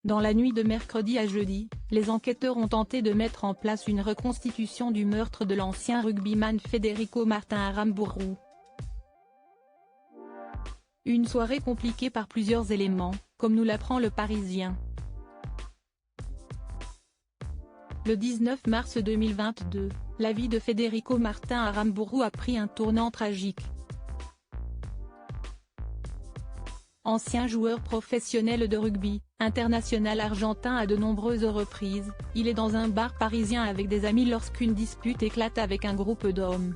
Dans la nuit de mercredi à jeudi, les enquêteurs ont tenté de mettre en place une reconstitution du meurtre de l'ancien rugbyman Federico Martin Aramburu. Une soirée compliquée par plusieurs éléments, comme nous l'apprend Le Parisien. Le 19 mars 2022, la vie de Federico Martin Aramburu a pris un tournant tragique. Ancien joueur professionnel de rugby, international argentin à de nombreuses reprises, il est dans un bar parisien avec des amis lorsqu'une dispute éclate avec un groupe d'hommes.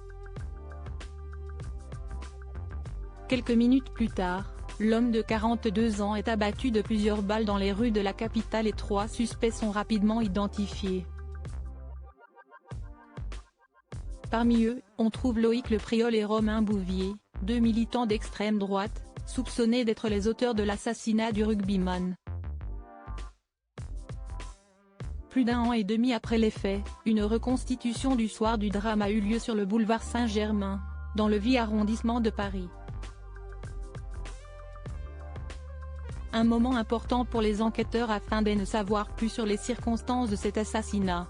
Quelques minutes plus tard, l'homme de 42 ans est abattu de plusieurs balles dans les rues de la capitale et 3 suspects sont rapidement identifiés. Parmi eux, on trouve Loïc Le Priol et Romain Bouvier, 2 militants d'extrême droite, soupçonnés d'être les auteurs de l'assassinat du rugbyman. Plus d'un an et demi après les faits, une reconstitution du soir du drame a eu lieu sur le boulevard Saint-Germain, dans le 8e arrondissement de Paris. Un moment important pour les enquêteurs afin de savoir plus sur les circonstances de cet assassinat.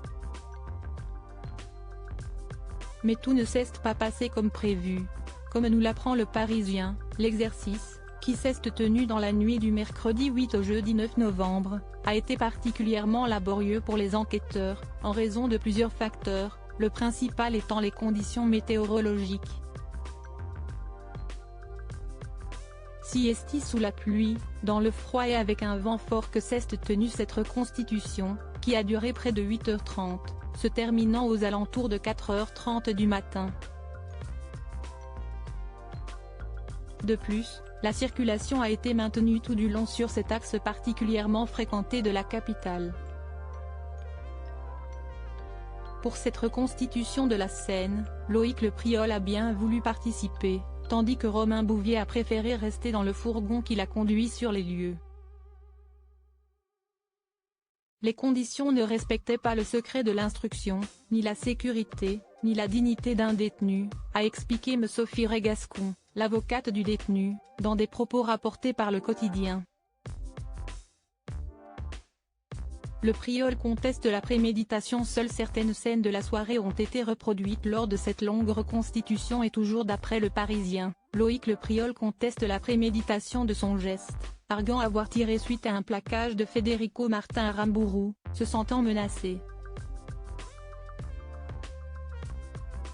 Mais tout ne s'est pas passé comme prévu. Comme nous l'apprend Le Parisien, l'exercice, qui s'est tenu dans la nuit du mercredi 8 au jeudi 9 novembre, a été particulièrement laborieux pour les enquêteurs, en raison de plusieurs facteurs, le principal étant les conditions météorologiques. Siesti sous la pluie, dans le froid et avec un vent fort que s'est tenue cette reconstitution, qui a duré près de 8h30, se terminant aux alentours de 4h30 du matin. De plus, la circulation a été maintenue tout du long sur cet axe particulièrement fréquenté de la capitale. Pour cette reconstitution de la scène, Loïc Le Priol a bien voulu participer, tandis que Romain Bouvier a préféré rester dans le fourgon qui l'a conduit sur les lieux. Les conditions ne respectaient pas le secret de l'instruction, ni la sécurité, ni la dignité d'un détenu, a expliqué me Sophie Regascon, l'avocate du détenu, dans des propos rapportés par Le Quotidien. Le Priol conteste la préméditation. Seules certaines scènes de la soirée ont été reproduites lors de cette longue reconstitution et toujours d'après Le Parisien, Loïc Le Priol conteste la préméditation de son geste, arguant avoir tiré suite à un plaquage de Federico Martin Aramburu, se sentant menacé.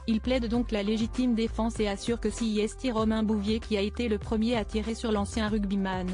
Il plaide donc la légitime défense et assure que c'est Romain Bouvier qui a été le premier à tirer sur l'ancien rugbyman.